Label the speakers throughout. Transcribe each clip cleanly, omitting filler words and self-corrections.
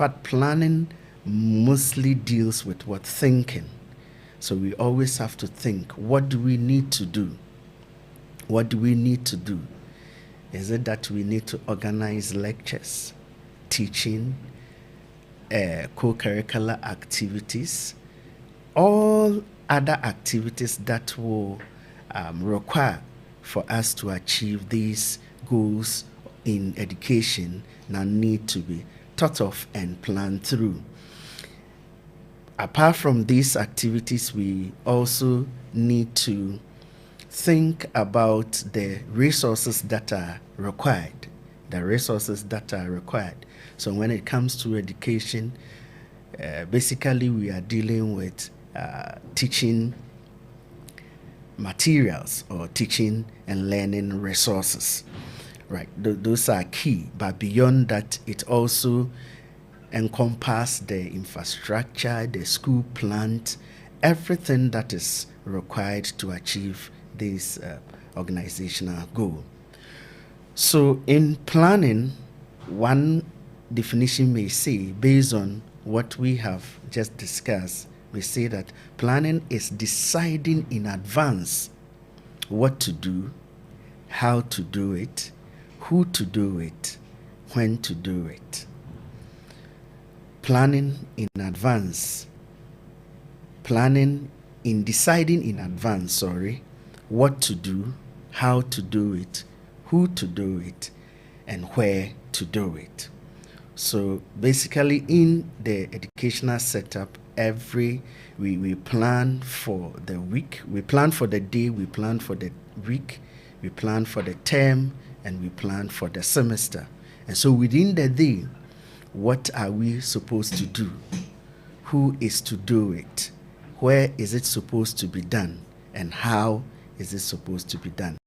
Speaker 1: But planning mostly deals with what? Thinking. So we always have to think, what do we need to do? What do we need to do? Is it that we need to organize lectures, teaching, co-curricular activities, all other activities that will require for us to achieve these goals in education now need to be thought of and planned through. Apart from these activities, we also need to think about the resources that are required. So when it comes to education, basically we are dealing with teaching materials or teaching and learning resources. Right, those are key, but beyond that, it also encompasses the infrastructure, the school plant, everything that is required to achieve this organizational goal. So in planning, one definition may say, based on what we have just discussed, we say that planning is deciding in advance what to do, how to do it, who to do it, when to do it. Planning in advance. Planning in deciding in advance, what to do, how to do it, who to do it, and where to do it. So basically in the educational setup, we plan for the week, we plan for the day, we plan for the week, we plan for the term, and we plan for the semester. And so within the day, what are we supposed to do? Who is to do it? Where is it supposed to be done? And how is it supposed to be done?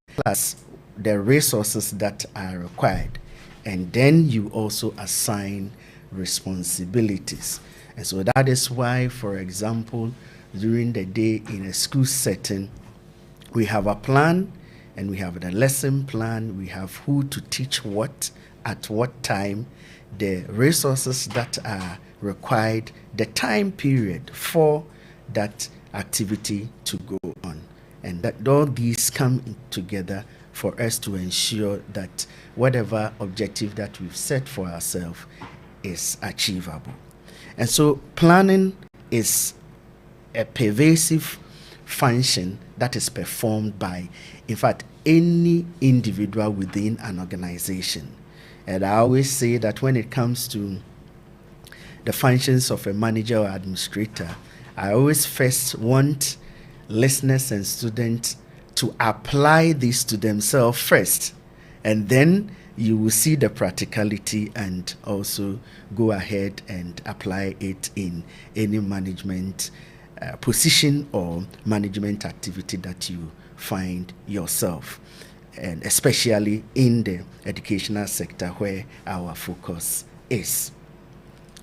Speaker 1: Plus the resources that are required. And then you also assign responsibilities. And so that is why, for example, during the day in a school setting, we have a plan, and we have the lesson plan, we have who to teach what, at what time, the resources that are required, the time period for that activity to go on. And that all these come together for us to ensure that whatever objective that we've set for ourselves is achievable. And so planning is a pervasive function that is performed by, in fact, any individual within an organization. And I always say that when it comes to the functions of a manager or administrator, I always first want listeners and students to apply this to themselves first, and then you will see the practicality and also go ahead and apply it in any management position or management activity that you find yourself, and especially in the educational sector where our focus is.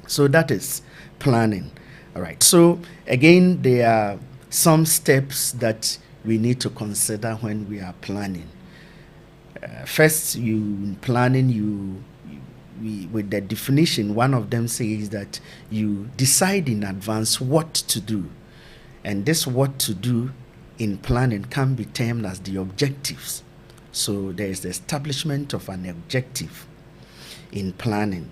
Speaker 1: So that is planning. All right. So again, there are some steps that we need to consider when we are planning. First, with the definition, one of them says that you decide in advance what to do. And this what to do in planning can be termed as the objectives. So there is the establishment of an objective in planning.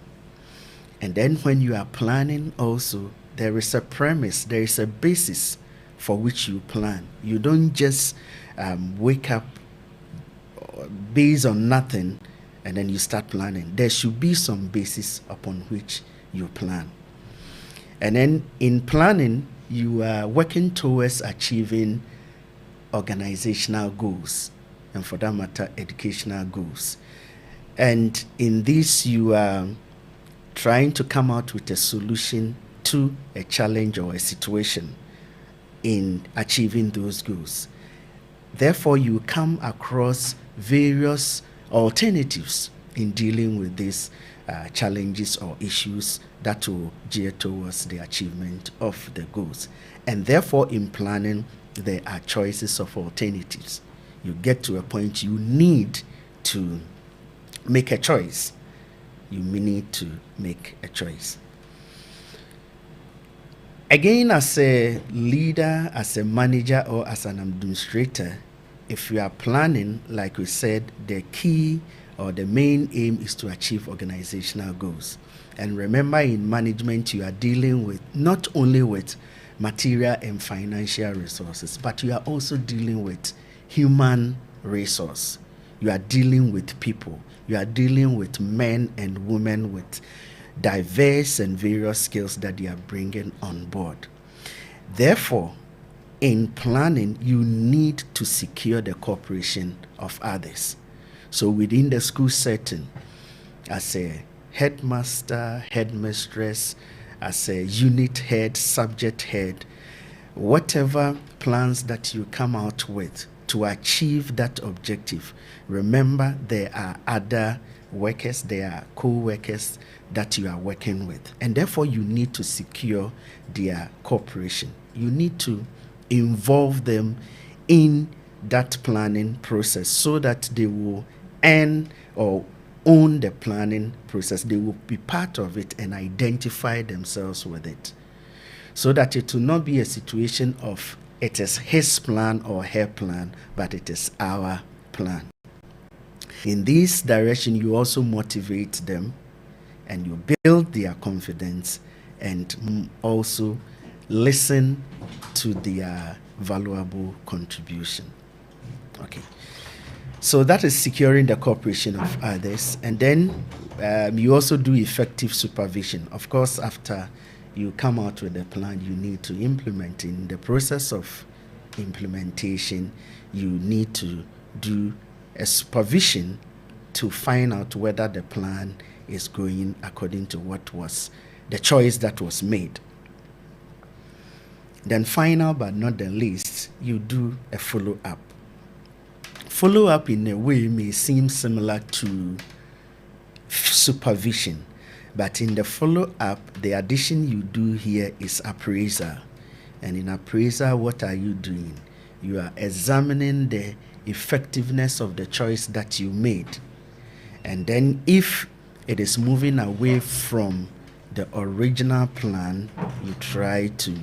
Speaker 1: And then when you are planning also, there is a premise, there is a basis for which you plan. You don't just wake up based on nothing and then you start planning. There should be some basis upon which you plan. And then in planning, you are working towards achieving organizational goals, and for that matter, educational goals. And in this, you are trying to come out with a solution to a challenge or a situation in achieving those goals. Therefore, you come across various alternatives in dealing with these challenges or issues that will gear towards the achievement of the goals. And therefore, in planning, there are choices of alternatives. You get to a point you need to make a choice. you may need to make a choice. Again, as a leader, as a manager, or as an administrator, if you are planning, like we said, the key or the main aim is to achieve organizational goals. And remember, in management, you are dealing with not only with material and financial resources, but you are also dealing with human resource. You are dealing with people. You are dealing with men and women with diverse and various skills that they are bringing on board. Therefore, in planning, you need to secure the cooperation of others. So within the school setting, as a headmaster, headmistress, as a unit head, subject head, whatever plans that you come out with to achieve that objective, remember there are other workers, there are co-workers that you are working with, and therefore you need to secure their cooperation. You need to involve them in that planning process so that they will earn or own the planning process. They will be part of it and identify themselves with it, so that it will not be a situation of it is his plan or her plan, but it is our plan. In this direction, you also motivate them and you build their confidence and also listen to their valuable contribution. Okay. So that is securing the cooperation of others. And then you also do effective supervision. Of course, after you come out with a plan, you need to implement. In the process of implementation, you need to do a supervision to find out whether the plan is going according to what was the choice that was made. Then final but not the least, you do a follow-up. Follow-up in a way may seem similar to supervision, but in the follow-up, the addition you do here is appraisal. And in appraisal, what are you doing? You are examining the effectiveness of the choice that you made. And then if it is moving away from the original plan, you try to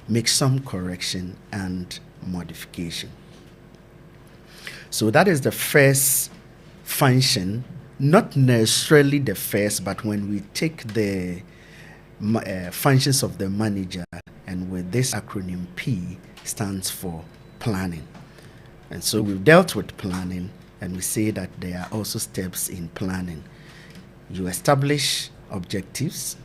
Speaker 1: make some correction and modification. So that is the first function, not necessarily the first, but when we take the functions of the manager, and with this acronym P stands for planning. And so we've dealt with planning, and we say that there are also steps in planning. You establish objectives.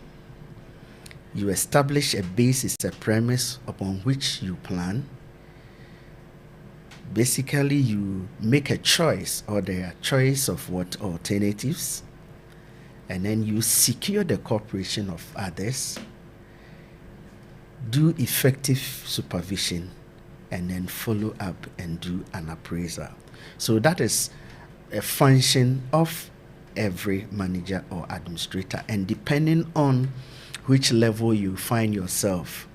Speaker 1: You establish a basis, a premise upon which you plan. Basically, you make a choice, or there are choice of what alternatives, and then you secure the cooperation of others, do effective supervision, and then follow up and do an appraisal. So that is a function of every manager or administrator, and depending on which level you find yourself,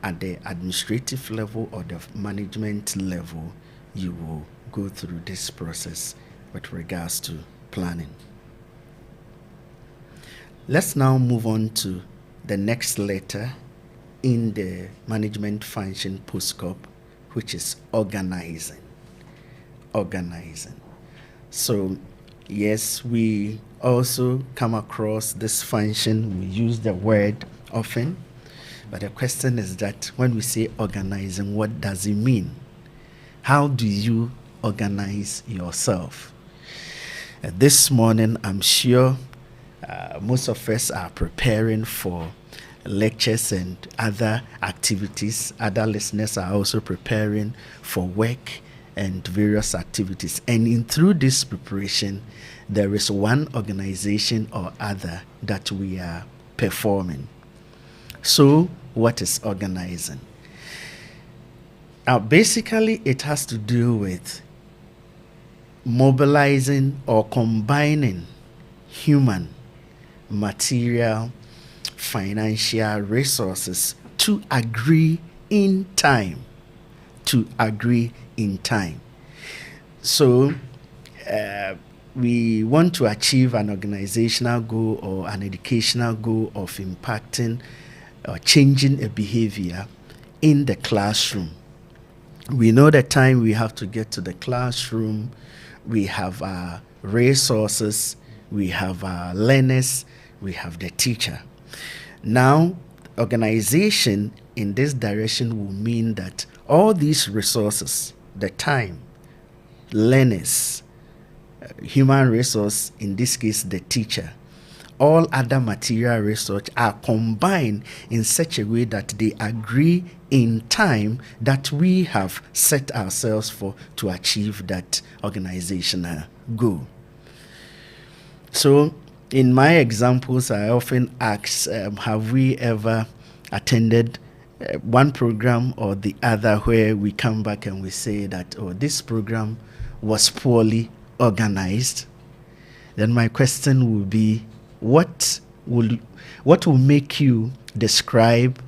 Speaker 1: at the administrative level or the management level, you will go through this process with regards to planning. Let's now move on to the next letter in the management function POSDCoRB, which is organizing. Organizing. So yes, we also come across this function. We use the word often, but the question is that when we say organizing, what does it mean? How do you organize yourself? This morning, I'm sure most of us are preparing for lectures and other activities. Other listeners are also preparing for work and various activities. And through this preparation, there is one organization or other that we are performing. So, what is organizing? Basically, it has to do with mobilizing or combining human, material, financial resources to agree in time. To agree in time. So, we want to achieve an organizational goal or an educational goal of impacting or changing a behavior in the classroom. We know the time we have to get to the classroom. We have our resources, we have our learners, we have the teacher. Now, organization in this direction will mean that all these resources, the time, learners, human resource, in this case the teacher, all other material resources are combined in such a way that they agree in time that we have set ourselves for to achieve that organizational goal. So in my examples, I often ask, have we ever attended one program or the other where we come back and we say that, oh, this program was poorly organized? Then my question will be, what will make you describe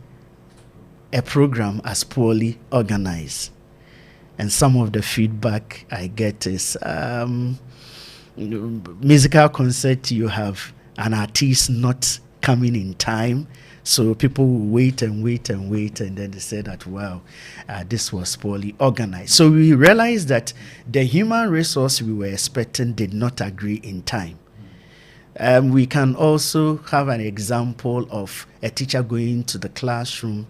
Speaker 1: a program as poorly organized? And some of the feedback I get is, musical concert, you have an artist not coming in time, so people will wait, and then they say that, wow, this was poorly organized. So we realized that the human resource we were expecting did not agree in time. We can also have an example of a teacher going to the classroom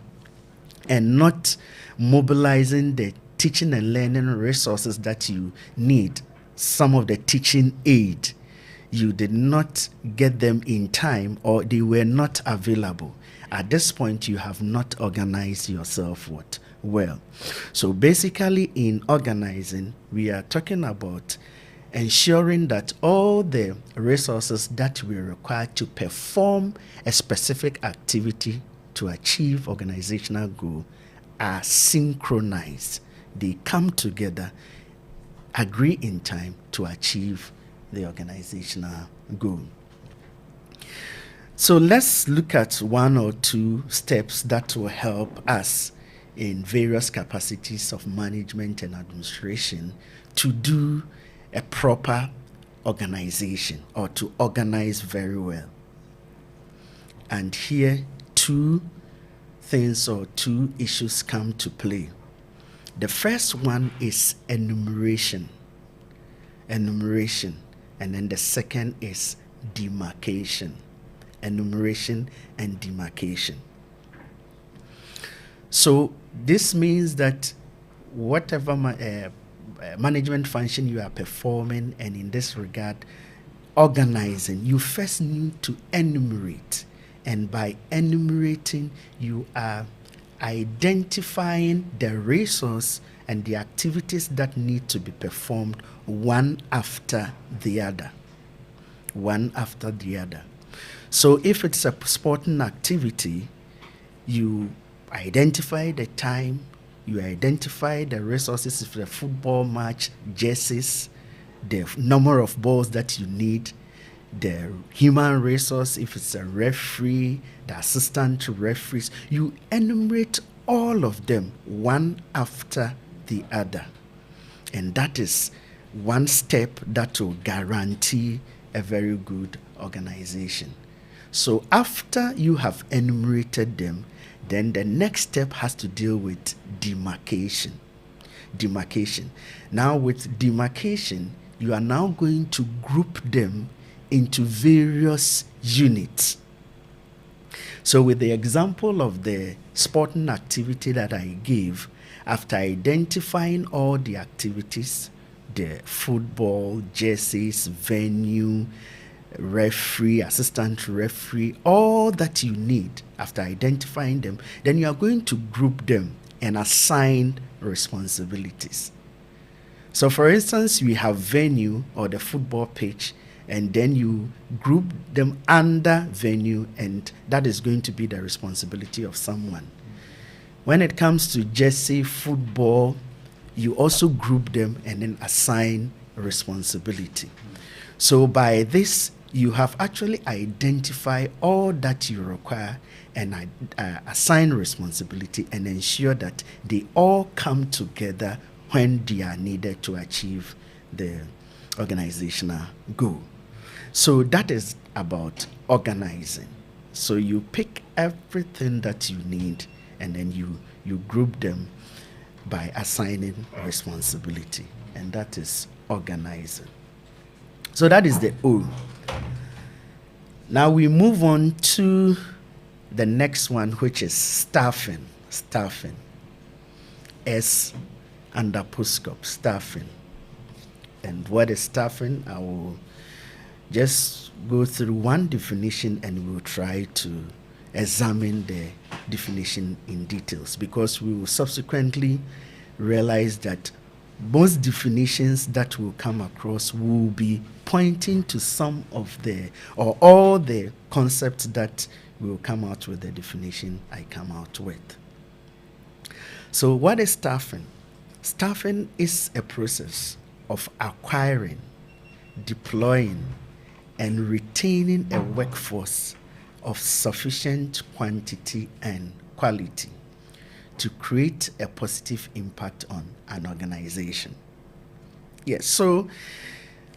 Speaker 1: and not mobilizing the teaching and learning resources that you need. Some of the teaching aid, you did not get them in time, or they were not available. At this point, you have not organized yourself well. So basically, in organizing, we are talking about ensuring that all the resources that we require to perform a specific activity to achieve organizational goal are synchronized. They come together, agree in time to achieve the organizational goal. So let's look at one or two steps that will help us in various capacities of management and administration to do a proper organization, or to organize very well. And here two things or two issues come to play. The first one is enumeration, and then the second is demarcation. Enumeration and demarcation. So this means that whatever management function you are performing, and in this regard organizing, you first need to enumerate, and by enumerating you are identifying the resource and the activities that need to be performed one after the other. So if it's a sporting activity, you identify the time, you identify the resources for the football match, jerseys, the number of balls that you need, the human resource, if it's a referee, the assistant to referees. You enumerate all of them one after the other. And that is one step that will guarantee a very good organization. So after you have enumerated them, then the next step has to deal with demarcation. Now with demarcation, you are now going to group them into various units. So with the example of the sporting activity that I gave, after identifying all the activities, the football, jerseys, venue, referee, assistant referee, all that you need, after identifying them, then you are going to group them and assign responsibilities. So for instance, we have venue or the football pitch, and then you group them under venue, and that is going to be the responsibility of someone. When it comes to jersey, football, you also group them and then assign responsibility. So by this, you have actually identified all that you require and assign responsibility, and ensure that they all come together when they are needed to achieve the organizational goal. So that is about organizing. So you pick everything that you need, and then you group them by assigning responsibility, and that is organizing. So that is the O. Now we move on to the next one, which is staffing. Staffing. S under POSDCoRB, staffing. And what is staffing? I will just go through one definition and we'll try to examine the definition in details, because we will subsequently realize that most definitions that will come across will be pointing to some of the or all the concepts that will come out with the definition I come out with. So what is staffing? Staffing is a process of acquiring, deploying, and retaining a workforce of sufficient quantity and quality to create a positive impact on an organization. Yes, so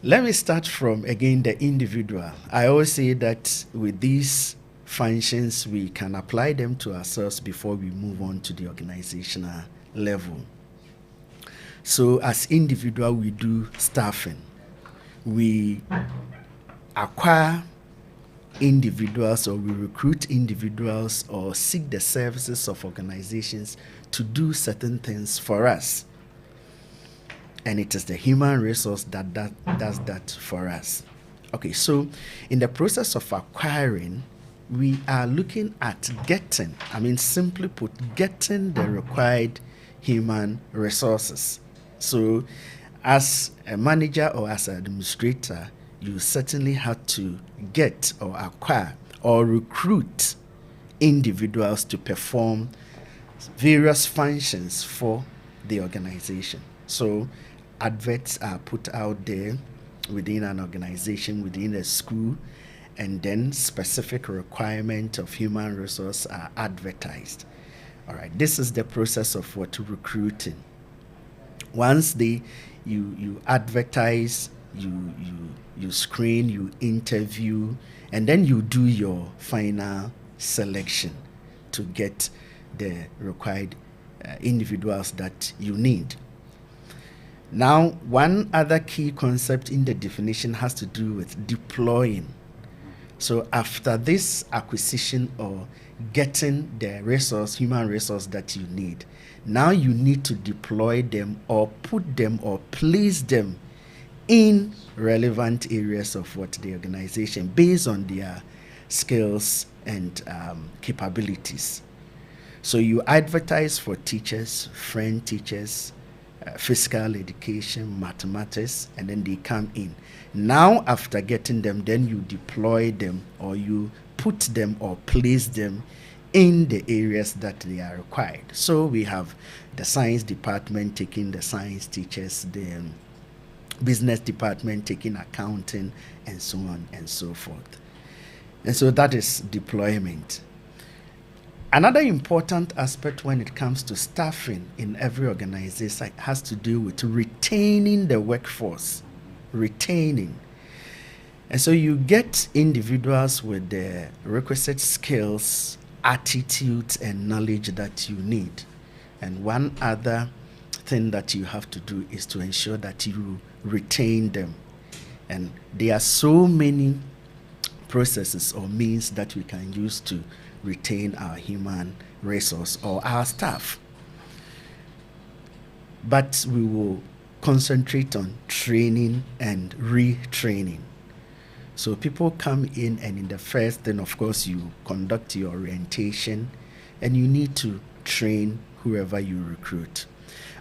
Speaker 1: let me start from, again, the individual. I always say that with these functions, we can apply them to ourselves before we move on to the organizational level. So as individual, we do staffing. We acquire individuals, or we recruit individuals, or seek the services of organizations to do certain things for us. And it is the human resource that does that for us. Okay, so in the process of acquiring, we are looking at getting, simply put, getting the required human resources. So as a manager or as an administrator, you certainly have to get or acquire or recruit individuals to perform various functions for the organization. So adverts are put out there within an organization, within a school, and then specific requirements of human resource are advertised. All right, this is the process of what recruiting. Once you advertise, you screen, you interview, and then you do your final selection to get the required individuals that you need. Now, one other key concept in the definition has to do with deploying. So after this acquisition or getting the resource, human resource that you need, now you need to deploy them or put them or place them in relevant areas of what the organization, based on their skills and capabilities. So you advertise for teachers, French teachers, physical education, mathematics, and then they come in. Now, after getting them, then you deploy them, or you put them or place them in the areas that they are required. So we have the science department taking the science teachers, the business department taking accounting, and so on and so forth. And so that is deployment. Another important aspect when it comes to staffing in every organization has to do with retaining the workforce. Retaining. And so you get individuals with the requisite skills, attitudes, and knowledge that you need. And one other thing that you have to do is to ensure that you retain them. And there are so many processes or means that we can use to retain our human resource or our staff. But we will concentrate on training and retraining. So people come in, and in the first, then of course you conduct your orientation, and you need to train whoever you recruit.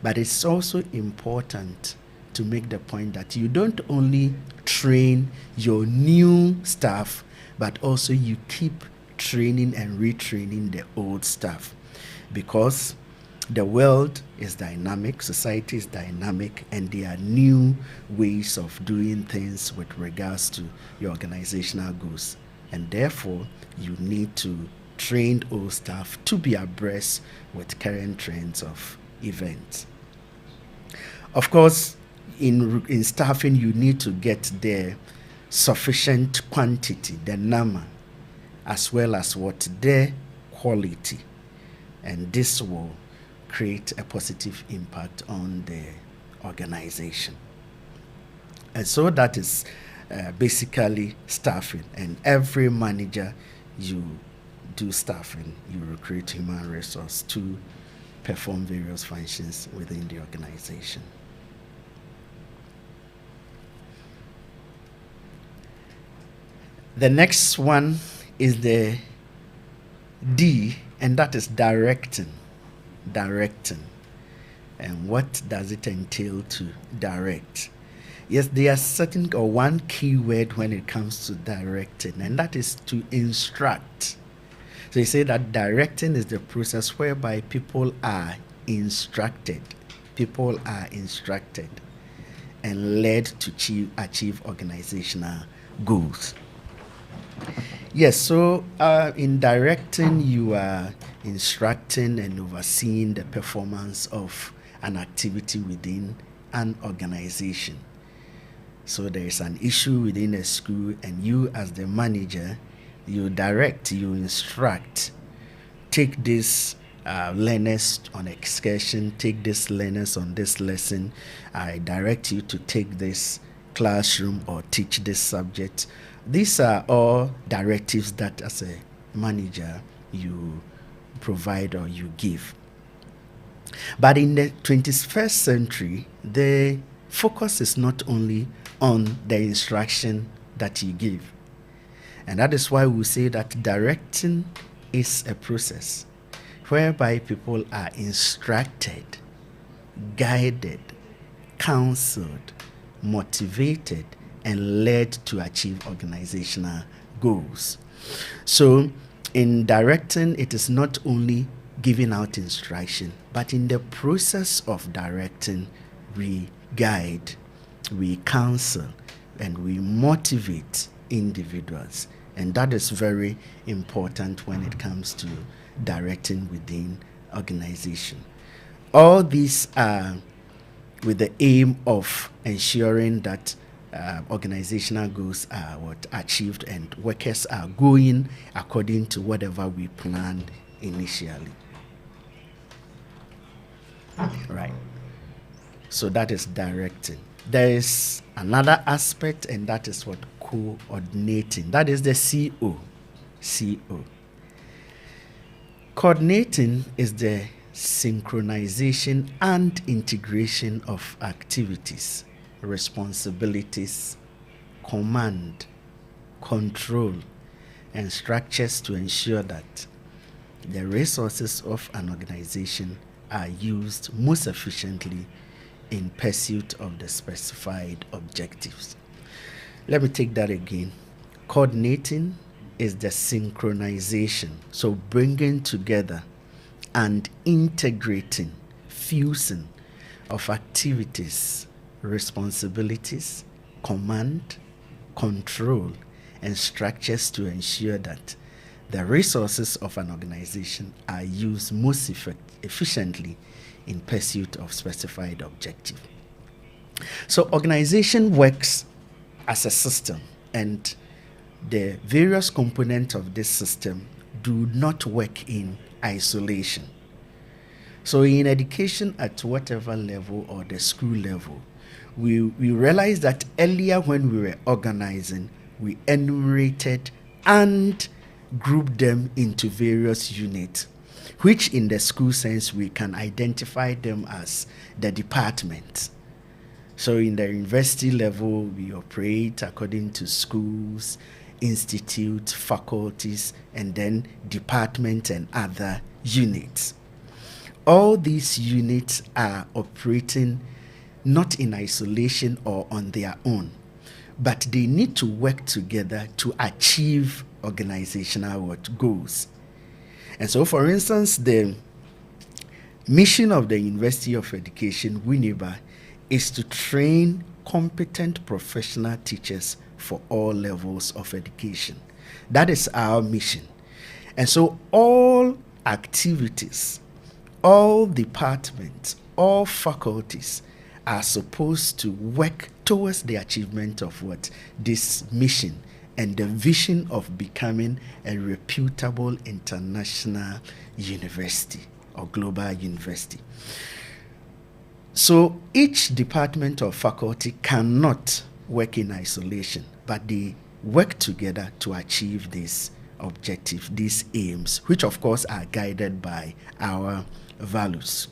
Speaker 1: But it's also important to make the point that you don't only train your new staff, but also you keep training and retraining the old staff, because the world is dynamic, society is dynamic, and there are new ways of doing things with regards to your organizational goals. And therefore, you need to train old staff to be abreast with current trends of events. Of course, in staffing, you need to get the sufficient quantity, the number, as well as what the quality, and this will create a positive impact on the organization. And so that is basically staffing. And every manager, you do staffing, you recruit human resource to perform various functions within the organization. The next one is the D, and that is directing. Directing. And what does it entail to direct? Yes, there are certain, or one key word when it comes to directing, and that is to instruct. So you say that directing is the process whereby people are instructed. People are instructed and led to achieve organizational goals. Yes, so in directing, you are instructing and overseeing the performance of an activity within an organization. So there is an issue within a school, and you as the manager, you direct, you instruct, take this learners on excursion, take this learners on this lesson. I direct you to take this classroom or teach this subject. These are all directives that as a manager you provide or you give. But in the 21st century, the focus is not only on the instruction that you give. And that is why we say that directing is a process whereby people are instructed, guided, counseled, motivated, and led to achieve organizational goals. So in directing, it is not only giving out instruction, but in the process of directing, we guide, we counsel, and we motivate individuals. And that is very important when it comes to directing within organization. All these are with the aim of ensuring that organizational goals are achieved and workers are going according to whatever we planned initially. Right. So that is directing. There is another aspect, and that is what coordinating. That is the CO. CO. Coordinating is the synchronization and integration of activities, responsibilities, command, control, and structures to ensure that the resources of an organization are used most efficiently in pursuit of the specified objectives. Let me take that again. Coordinating is the synchronization, so bringing together and integrating, fusing of activities, responsibilities, command, control, and structures to ensure that the resources of an organization are used most efficiently in pursuit of specified objective. So organization works as a system, and the various components of this system do not work in isolation. So in education at whatever level or the school level, we realized that earlier when we were organizing, we enumerated and grouped them into various units, which in the school sense we can identify them as the departments. So in the university level, we operate according to schools, institutes, faculties, and then departments and other units. All these units are operating not in isolation or on their own, but they need to work together to achieve organizational goals. And so, for instance, the mission of the University of Education, Winneba, is to train competent professional teachers for all levels of education. That is our mission. And so all activities, all departments, all faculties are supposed to work towards the achievement of what? This mission and the vision of becoming a reputable international university or global university. So each department or faculty cannot work in isolation, but they work together to achieve this objective, these aims, which of course are guided by our values.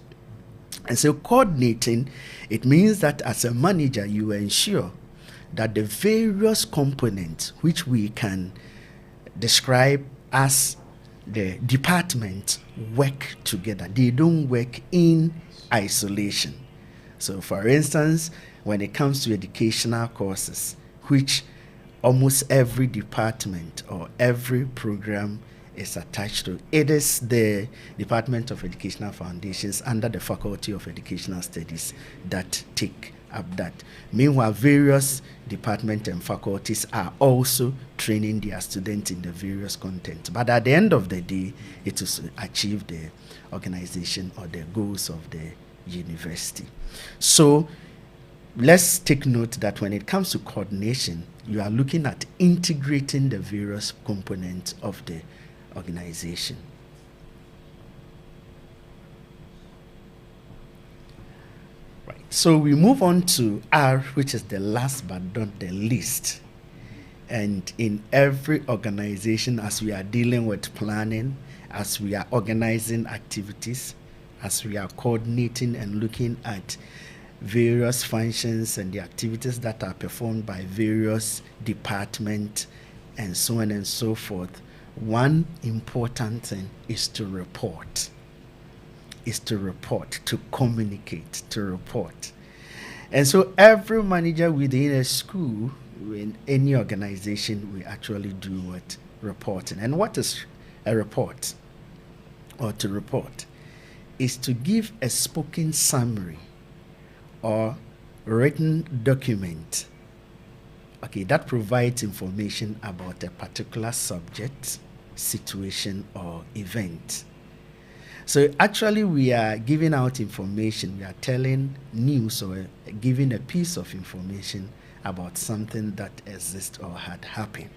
Speaker 1: And so coordinating, it means that as a manager, you ensure that the various components which we can describe as the department work together. They don't work in isolation. So for instance, when it comes to educational courses, which almost every department or every program is attached to, it is the Department of Educational Foundations under the Faculty of Educational Studies that take up that. Meanwhile, various departments and faculties are also training their students in the various content. But at the end of the day, it is to achieve the organization or the goals of the university. So let's take note that when it comes to coordination, you are looking at integrating the various components of the organization. Right. So we move on to R, which is the last but not the least. And in every organization, as we are dealing with planning, as we are organizing activities, as we are coordinating and looking at various functions and the activities that are performed by various departments and so on and so forth, one important thing is to report. To communicate, to report. And so every manager within a school, in any organization, we actually do what? Reporting. And what is a report? Or to report is to give a spoken summary or written document, okay, that provides information about a particular subject, situation, or event. So actually we are giving out information, we are telling news or giving a piece of information about something that exists or had happened.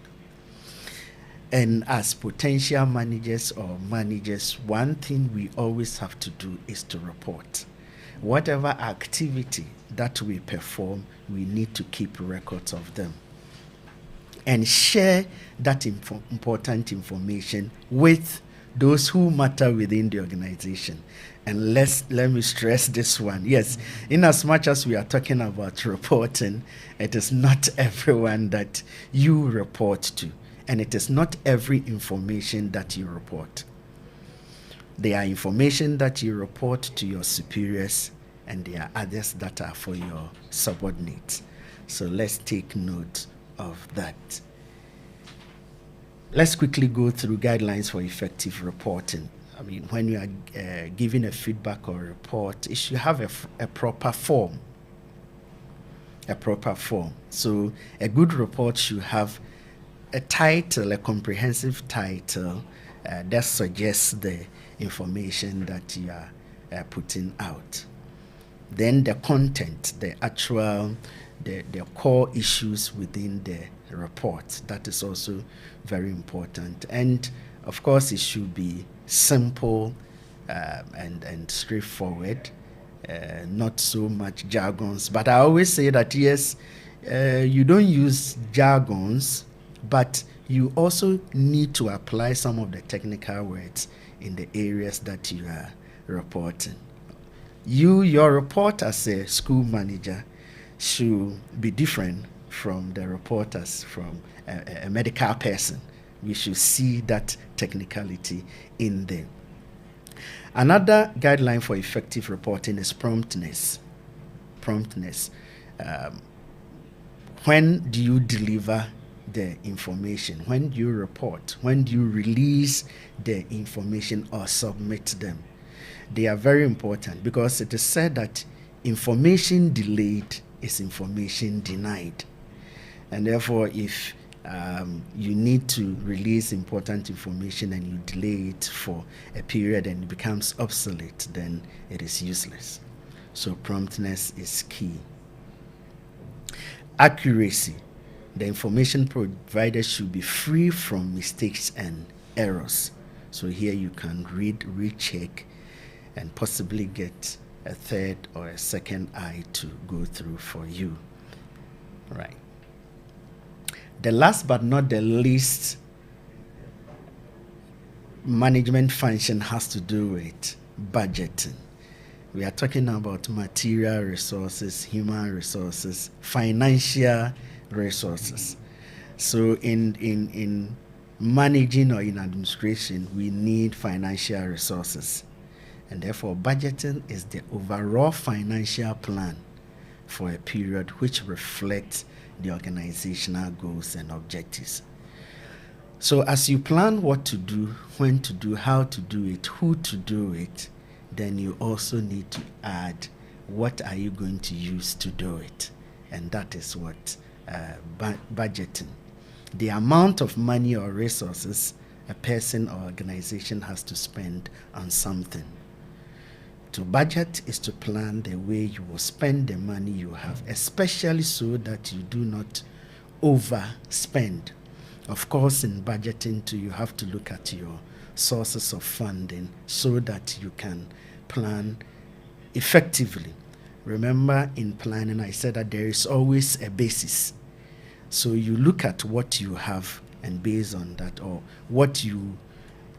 Speaker 1: And as potential managers or managers, one thing we always have to do is to report. Whatever activity that we perform, we need to keep records of them and share that important information with those who matter within the organization. And let me stress this one. Yes, in as much as we are talking about reporting, it is not everyone that you report to, and it is not every information that you report. There are information that you report to your superiors, and there are others that are for your subordinates. So let's take note of that. Let's quickly go through guidelines for effective reporting. I mean, when you are giving a feedback or report, it should have a proper form. A proper form. So a good report should have a title, a comprehensive title that suggests the information that you are putting out. Then the content, the actual, the core issues within the report. That is also very important. And of course, it should be simple and straightforward, not so much jargons. But I always say that yes, you don't use jargons, but you also need to apply some of the technical words in the areas that you are reporting. Your report as a school manager should be different from the reporters from a medical person. We should see that technicality in there. Another guideline for effective reporting is promptness. When do you deliver the information? When do you report? When do you release the information or submit them? They are very important because it is said that information delayed is information denied. And therefore, if you need to release important information and you delay it for a period and it becomes obsolete, then it is useless. So promptness is key. Accuracy. The information provided should be free from mistakes and errors. So here you can read, recheck, and possibly get a third or a second eye to go through for you. Right. The last but not the least management function has to do with budgeting. We are talking about material resources, human resources, financial resources. So in managing or in administration, we need financial resources. And therefore, budgeting is the overall financial plan for a period which reflects the organizational goals and objectives. So as you plan what to do, when to do, how to do it, who to do it, then you also need to add what are you going to use to do it. And that is what budgeting. The amount of money or resources a person or organization has to spend on something. To budget is to plan the way you will spend the money you have, especially so that you do not overspend. Of course, in budgeting too, you have to look at your sources of funding so that you can plan effectively. Remember, in planning, I said that there is always a basis. So you look at what you have, and based on that, or what you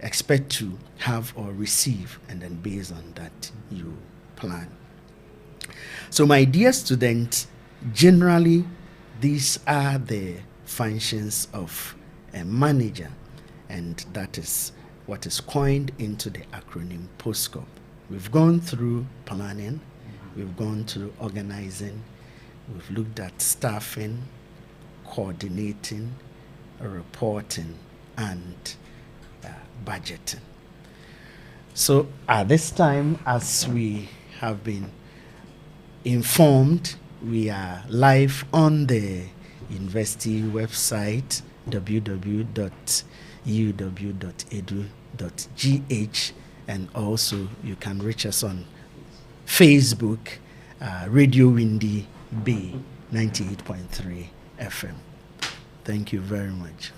Speaker 1: expect to have or receive, and then based on that, you plan. So my dear students, generally, these are the functions of a manager, and that is what is coined into the acronym POSDCoRB. We've gone through planning, we've gone through organizing, we've looked at staffing, coordinating, reporting, and budgeting. So at this time, as we have been informed, we are live on the university website www.uw.edu.gh, and also you can reach us on Facebook, Radio Windy Bay 98.3 FM. Thank you very much.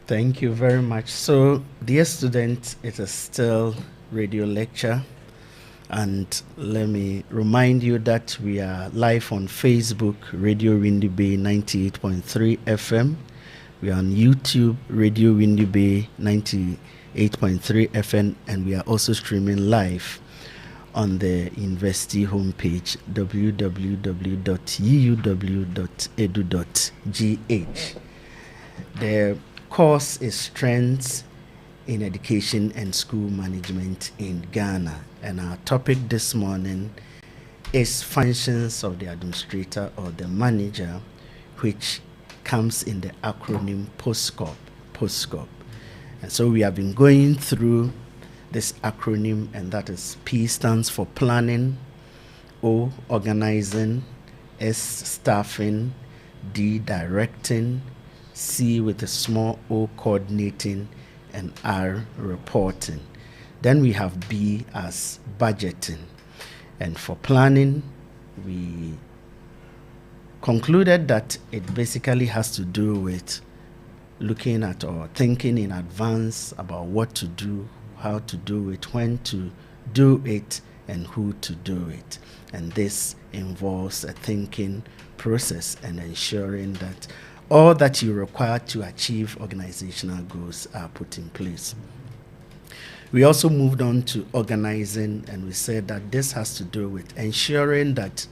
Speaker 1: Thank you very much. So, dear students, it is still radio lecture. And let me remind you that we are live on Facebook, Radio Windy Bay 98.3 FM. We are on YouTube, Radio Windy Bay 98.3 FM. And we are also streaming live on the university homepage, www.uuw.edu.gh. The course is Strengths in Education and School Management in Ghana. And our topic this morning is Functions of the Administrator or the Manager, which comes in the acronym POSDCoRB. And so we have been going through this acronym, and that is P stands for planning, O organizing, S staffing, D directing, C with a small o coordinating, and R reporting. Then we have B as budgeting. And for planning, we concluded that it basically has to do with looking at or thinking in advance about what to do, how to do it, when to do it, and who to do it. And this involves a thinking process and ensuring that all that you require to achieve organizational goals are put in place. We also moved on to organizing, and we said that this has to do with ensuring that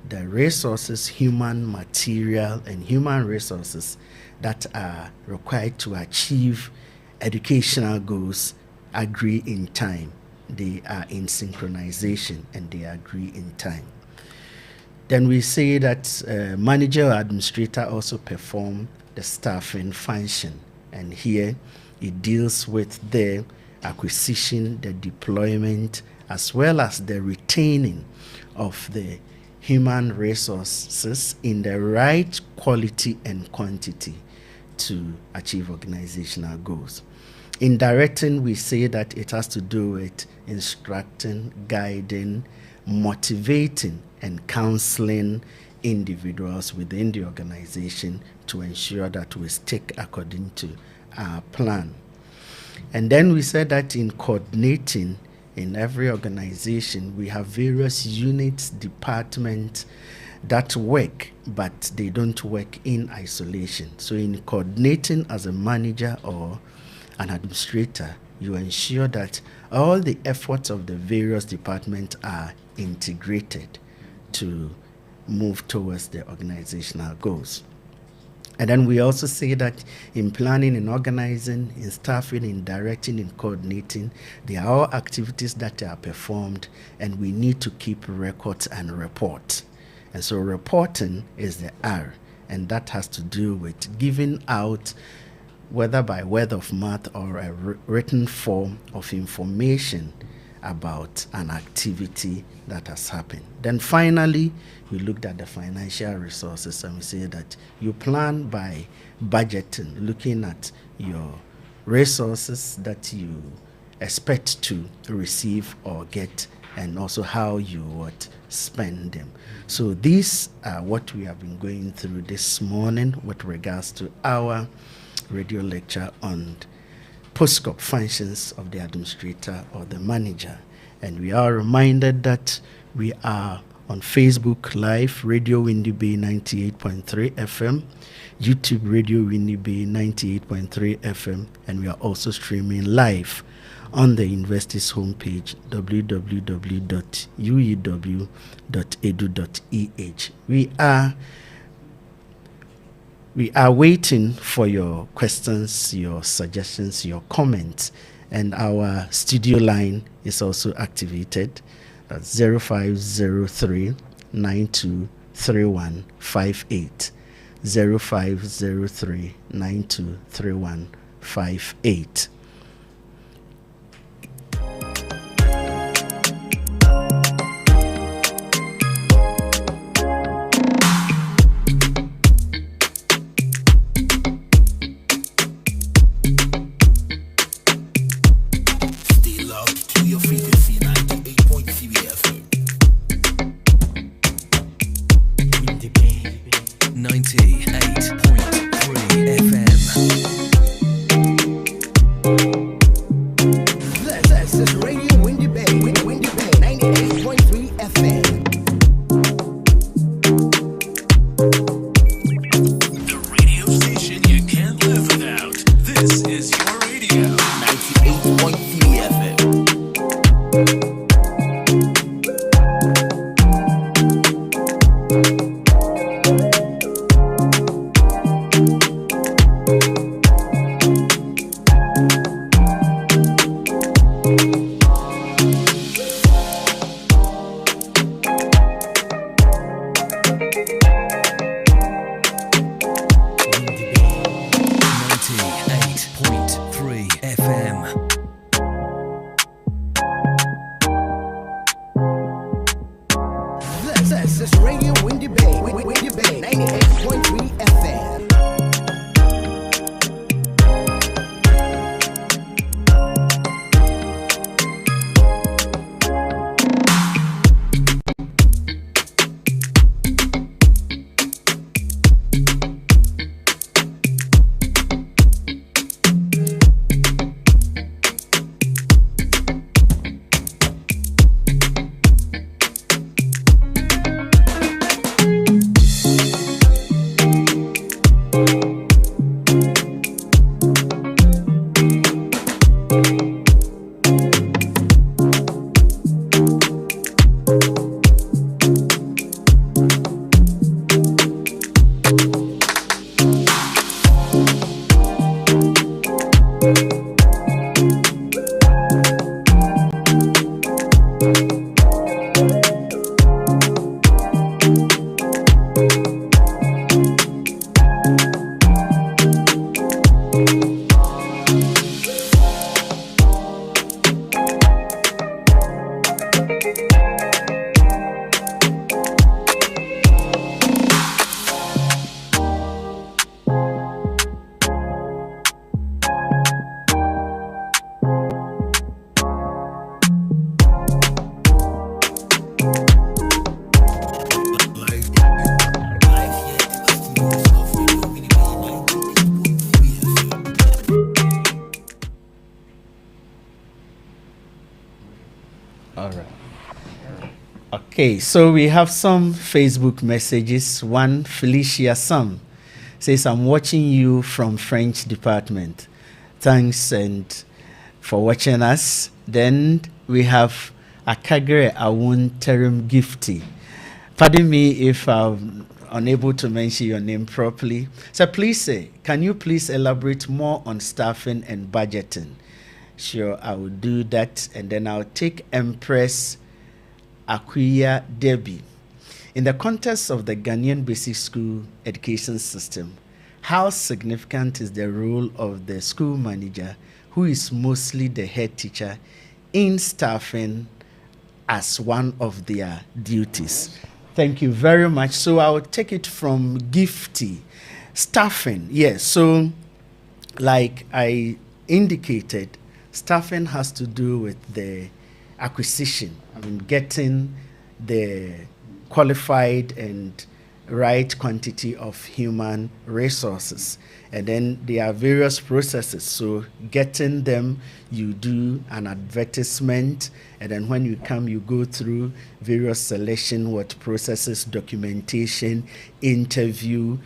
Speaker 1: the resources, human, material, and human resources that are required to achieve educational goals agree in time. They are in synchronization and they agree in time. Then we say that manager or administrator also perform the staffing function. And here it deals with the acquisition, the deployment, as well as the retaining of the human resources in the right quality and quantity to achieve organizational goals. In directing, we say that it has to do with instructing, guiding, motivating, and counseling individuals within the organization to ensure that we stick according to our plan. And then we said that in coordinating, in every organization, we have various units, departments that work, but they don't work in isolation. So in coordinating as a manager or an administrator, you ensure that all the efforts of the various departments are integrated to move towards the organizational goals. And then we also say that in planning and organizing, in staffing, in directing, in coordinating, they are all activities that are performed, and we need to keep records and report. And so reporting is the R, and that has to do with giving out, whether by word of mouth or a written form of information about an activity that has happened. Then finally, we looked at the financial resources, and we say that you plan by budgeting, looking at your resources that you expect to receive or get, and also how you would spend them. So these are what we have been going through this morning with regards to our radio lecture on POSDCoRB, functions of the administrator or the manager. And we are reminded that we are on Facebook Live, Radio Windy Bay 98.3 FM, YouTube Radio Windy Bay 98.3 FM, and we are also streaming live on the university's homepage, www.uuw.edu.eh. We are waiting for your questions, your suggestions, your comments, and our studio line is also activated. That's 0503 923158. 0503 923158. Okay, so we have some Facebook messages. One, Felicia Sam says, I'm watching you from French department. Thanks and for watching us. Then we have Akagre Awun Terim Gifty. Pardon me if I'm unable to mention your name properly. So please say, can you please elaborate more on staffing and budgeting? Sure, I will do that. And then I'll take Empress Akuya Debbie. In the context of the Ghanaian basic school education system, how significant is the role of the school manager, who is mostly the head teacher, in staffing as one of their duties? Thank you very much. So I'll take it from Gifty. Staffing, yes. So like I indicated, staffing has to do with the acquisition. I mean, getting the qualified and right quantity of human resources. And then there are various processes. So getting them, you do an advertisement, and then when you come, you go through various selection, what processes, documentation, interview.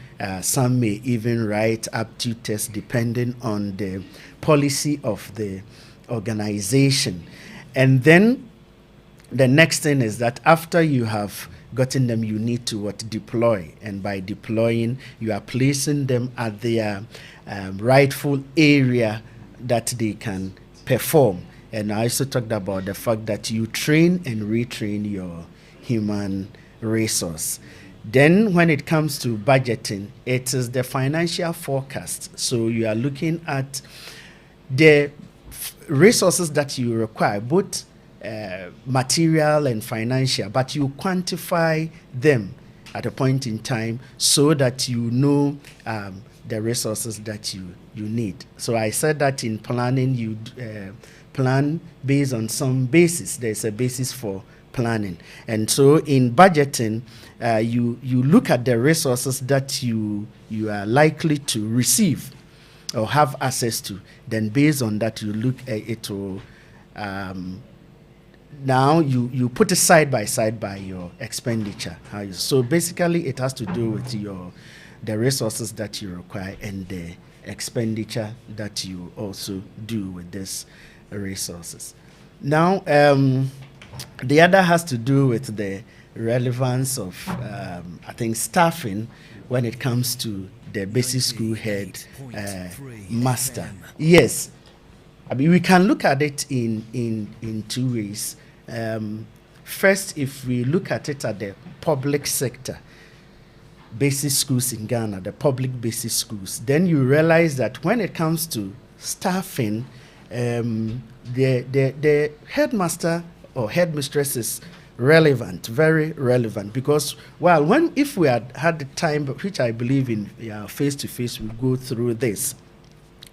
Speaker 1: Some may even write aptitude tests depending on the policy of the organization. And then the next thing is that after you have gotten them, you need to deploy, and by deploying, you are placing them at their rightful area that they can perform. And I also talked about the fact that you train and retrain your human resource. Then when it comes to budgeting, it is the financial forecast. So you are looking at the resources that you require, both material and financial, but you quantify them at a point in time so that you know the resources that you need. So I said that in planning, you plan based on some basis. There's a basis for planning. And so in budgeting, you look at the resources that you are likely to receive or have access to. Then based on that, you look at it to now you put it side by side by your expenditure. So basically it has to do with the resources that you require and the expenditure that you also do with these resources. Now the other has to do with the relevance of I think staffing when it comes to the basic school head master. Yes, I mean, we can look at it in two ways. First, if we look at it at the public sector, basic schools in Ghana, the public basic schools, then you realize that when it comes to staffing, the headmaster or headmistress is relevant, very relevant, because if we had the time, which I believe in face-to-face, we go through this.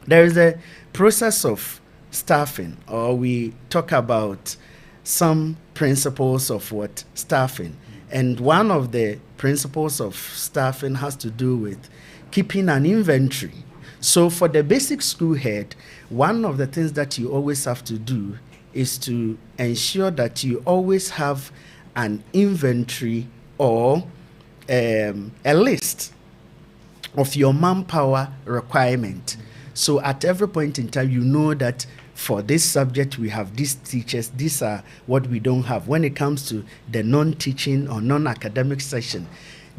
Speaker 1: There is a process of staffing, or we talk about some principles of staffing. And one of the principles of staffing has to do with keeping an inventory. So for the basic school head, one of the things that you always have to do is to ensure that you always have an inventory or a list of your manpower requirement. So at every point in time, you know that for this subject, we have these teachers. These are what we don't have. When it comes to the non-teaching or non-academic section,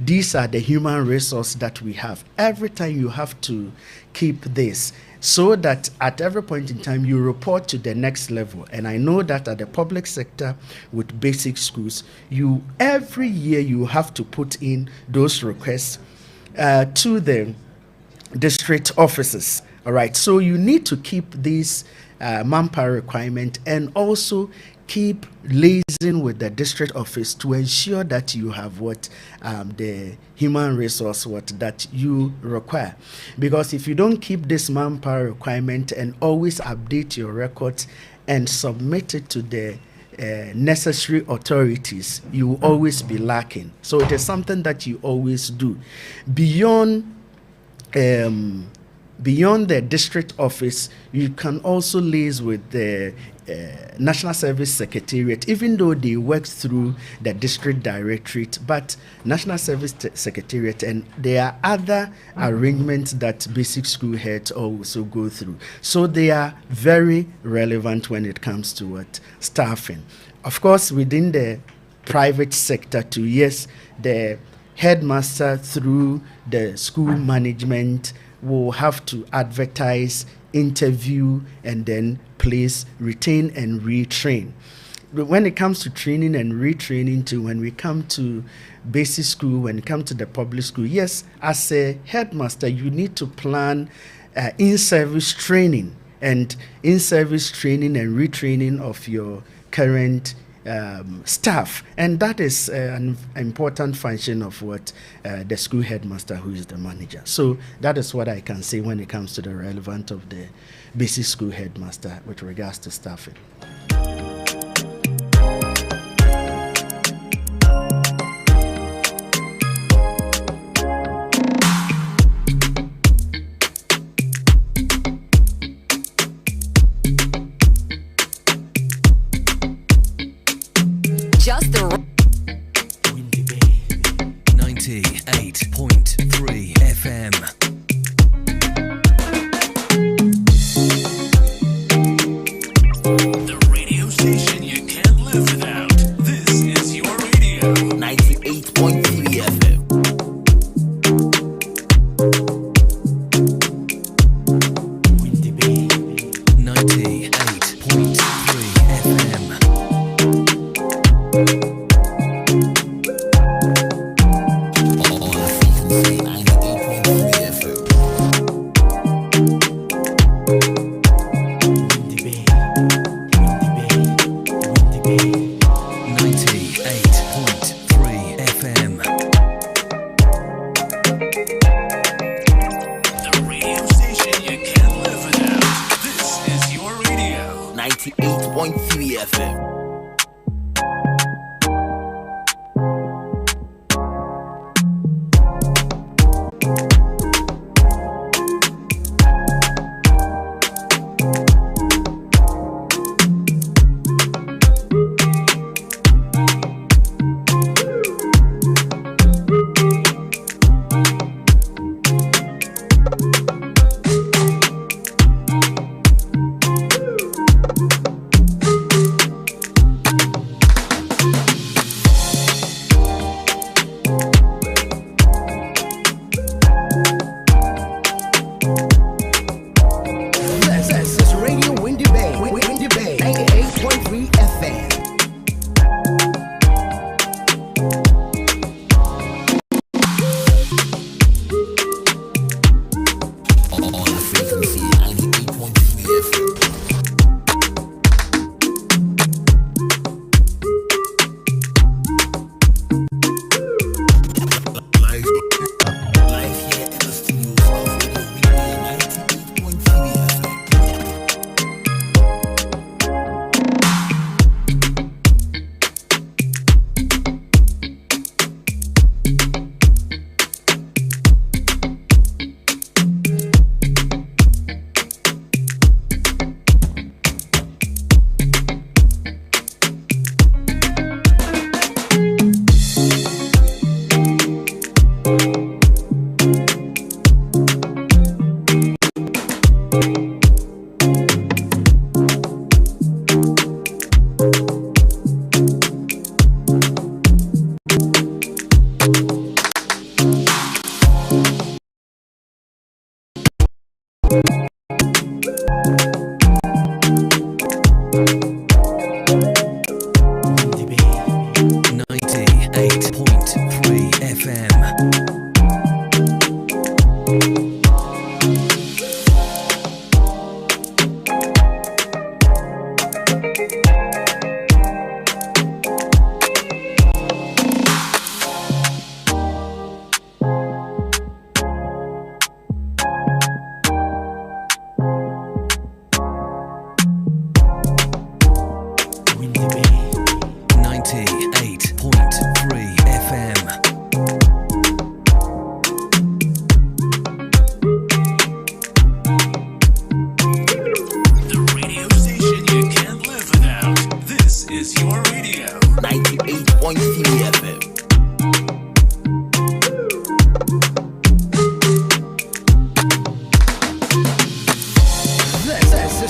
Speaker 1: these are the human resource that we have. Every time you have to keep this so that at every point in time, you report to the next level. And I know that at the public sector with basic schools, every year you have to put in those requests to the district offices. All right, so you need to keep these manpower requirement and also keep liaising with the district office to ensure that you have the human resource that you require. Because if you don't keep this manpower requirement and always update your records and submit it to the necessary authorities, you will always be lacking. So it is something that you always do. Beyond beyond the district office, you can also liaise with the National Service Secretariat, even though they work through the district directorate, but National Service Secretariat, and there are other arrangements that basic school heads also go through. So they are very relevant when it comes to what staffing. Of course, within the private sector too, yes, the headmaster through the school management will have to advertise, interview, and then place, retain, and retrain. But when it comes to training and retraining too, when we come to basic school, when it comes to the public school, yes, as a headmaster, you need to plan in-service training and and retraining of your current staff, and that is an important function of what the school headmaster, who is the manager. So that is what I can say when it comes to the relevance of the basic school headmaster with regards to staffing.
Speaker 2: Just the Windy Bay 98.3 FM. The radio station you can't live without. This is your radio. 98.3 FM. Windy Bay 98.3 FM.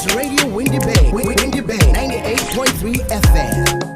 Speaker 2: is Radio Windy Bay. Windy Bay 98.3 FM.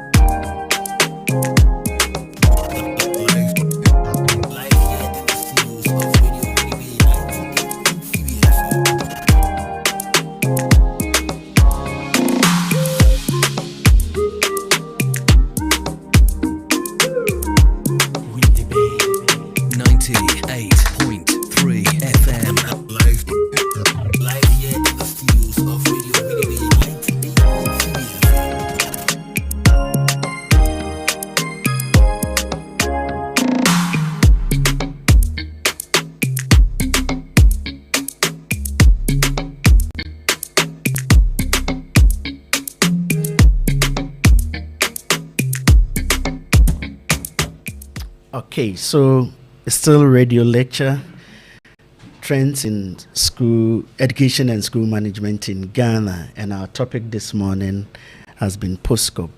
Speaker 1: Okay, so still radio lecture, trends in school education and school management in Ghana, and our topic this morning has been POSDCoRB.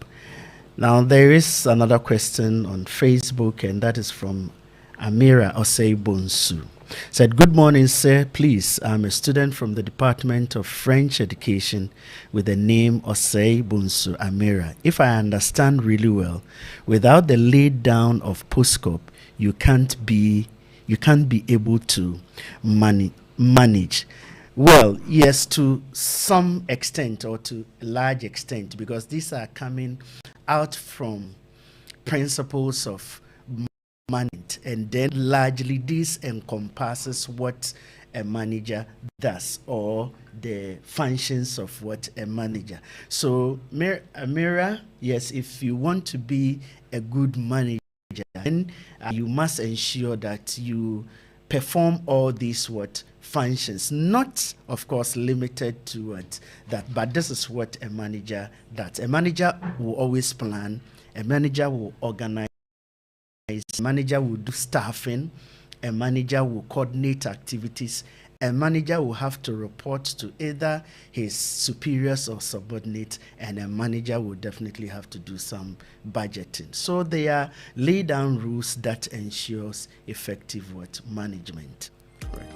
Speaker 1: Now there is another question on Facebook, and that is from Amira Osei Bonsu. Said, good morning, sir. Please, I'm a student from the Department of French Education with the name Osei Bonsu Amira. If I understand really well, without the lay down of POSDCoRB, you can't be able to manage. Well, yes, to some extent or to a large extent, because these are coming out from principles of management, and then largely this encompasses what a manager does or the functions of what a manager. So Amira, yes, if you want to be a good manager, then you must ensure that you perform all these what functions, not of course limited to that, but this is what a manager does. A manager will always plan, a manager will organize, a manager will do staffing, a manager will coordinate activities, a manager will have to report to either his superiors or subordinates, and a manager will definitely have to do some budgeting. So they are laid down rules that ensures effective what management. Right.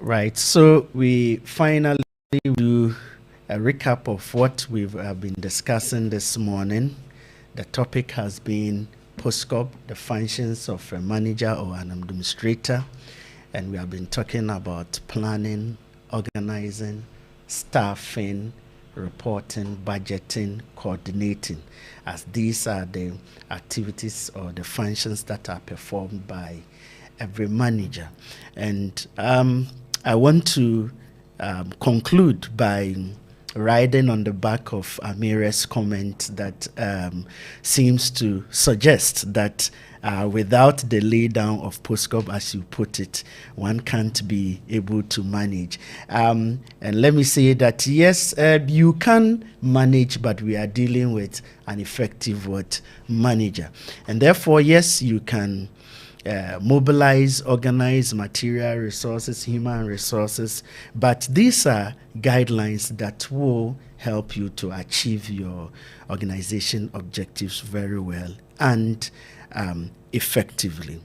Speaker 1: Right, so we finally do a recap of what we've been discussing this morning. The topic has been POSDCoRB, the functions of a manager or an administrator, and we have been talking about planning, organizing, staffing, reporting, budgeting, coordinating, as these are the activities or the functions that are performed by every manager. And I want to conclude by riding on the back of Amira's comment that seems to suggest that without the lay down of POSDCoRB, as you put it, one can't be able to manage. And let me say that yes, you can manage, but we are dealing with an effective manager. And therefore, yes, you can mobilize, organize material resources, human resources, but these are guidelines that will help you to achieve your organization objectives very well and effectively.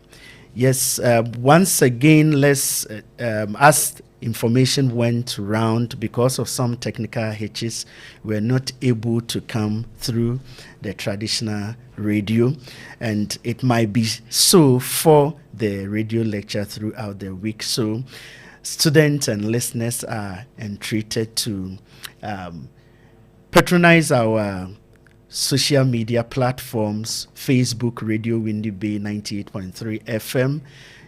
Speaker 1: Yes, once again, let's as information went round, because of some technical hitches, we're not able to come through the traditional radio, and it might be so for the radio lecture throughout the week. So students and listeners are entreated to patronize our social media platforms: Facebook, Radio Windy Bay 98.3 FM,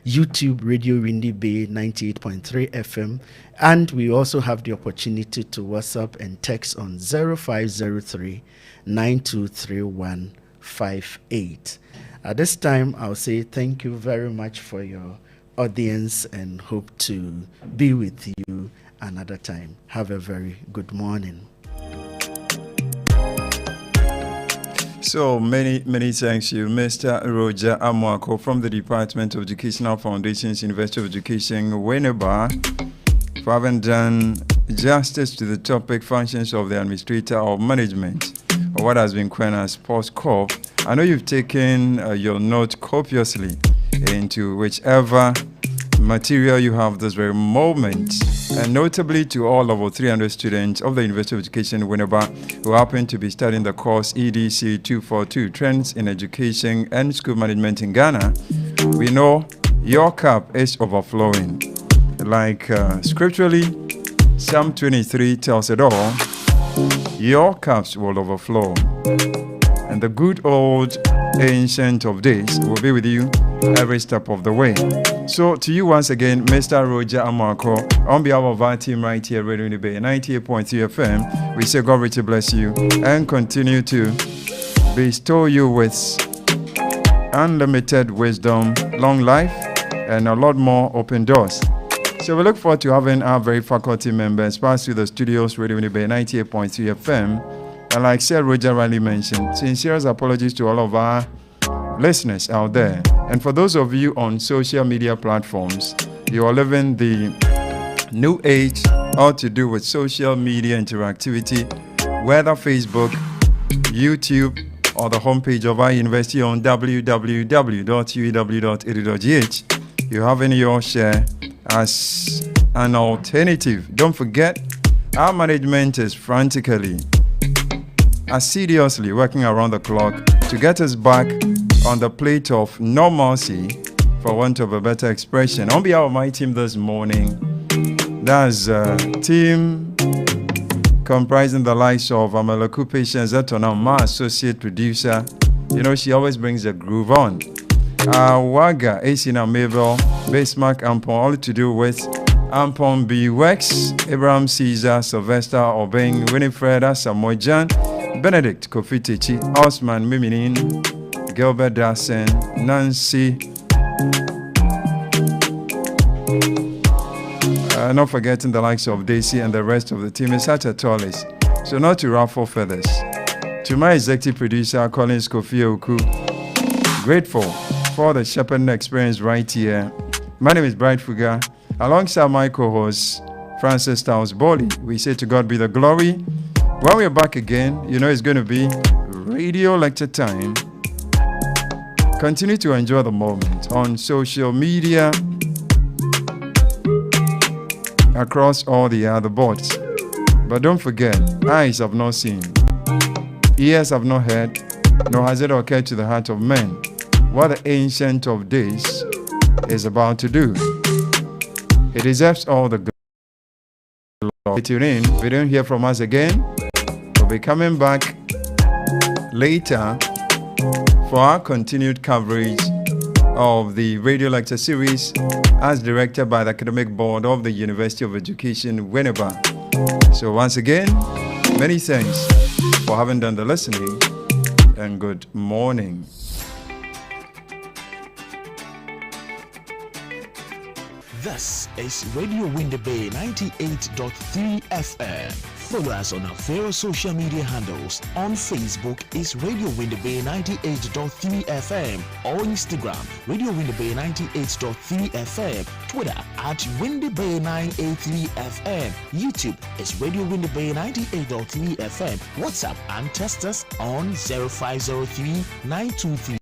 Speaker 1: YouTube Radio Windy Bay 98.3 FM, and we also have the opportunity to WhatsApp and text on 0503 923158. At this time, I'll say thank you very much for your audience and hope to be with you another time. Have a very good morning.
Speaker 3: So many thanks you, Mr. Roger AMOAKO from the Department of Educational Foundations, University of Education, Winneba, for having done justice to the topic functions of the administrator of management, or what has been coined as POSDCoRB. I know you've taken your note copiously into whichever material you have this very moment, and notably to all of our 300 students of the University of Education Winneba who happen to be studying the course EDC 242 Trends in Education and School Management in Ghana. We know your cup is overflowing. Like scripturally, Psalm 23 tells it all, your cups will overflow. And the good old Ancient of Days will be with you every step of the way. So to you once again, Mr. Roger AMOAKO, on behalf of our team right here, Radio Windy Bay 98.3 FM, we say God richly bless you and continue to bestow you with unlimited wisdom, long life, and a lot more open doors. So we look forward to having our very faculty members pass through the studios, Radio Windy Bay 98.3 FM. And like Sir Roger Riley mentioned, sincerest apologies to all of our listeners out there. And for those of you on social media platforms, you are living the new age, all to do with social media interactivity, whether Facebook, YouTube, or the homepage of our university on www.uew.edu.gh. You have in your share as an alternative. Don't forget, our management is frantically, assiduously working around the clock to get us back on the plate of normalcy, for want of a better expression. On behalf of my team this morning, that's a team comprising the likes of AMOAKO Patience, my associate producer. You know, she always brings the groove on. Waga, Asina Mabel, Basemark Ampon, all to do with Ampon B. Wex, Abraham Caesar, Sylvester Obeng, Winifred Samojan, Benedict Kofitichi, Osman Miminin, Gilbert Dassen, Nancy, not forgetting the likes of Daisy and the rest of the team. It's such a tall list. So not to ruffle feathers. To my executive producer, Collins Kofi Oku, grateful for the shepherding experience right here. My name is Bright Fuga. Alongside my co-host, Francis Styles Bolly, we say to God be the glory. When we're back again, you know it's going to be radio lecture time. Continue to enjoy the moment on social media, across all the other boards. But don't forget, eyes have not seen, ears have not heard, nor has it occurred to the heart of men what the Ancient of Days is about to do. It deserves all the glory. Tune in. If you don't hear from us again, we'll be coming back later for our continued coverage of the radio lecture series as directed by the Academic Board of the University of Education, Winneba. So once again, many thanks for having done the listening, and good morning.
Speaker 2: This is Radio Windy Bay 98.3 FM. Follow us on our various social media handles. On Facebook is Radio Windy Bay 98.3 FM, or Instagram Radio Windy Bay 98.3 FM, Twitter at Windy Bay 983 FM, YouTube is Radio Windy Bay 98.3 FM, WhatsApp and text us on 0503 923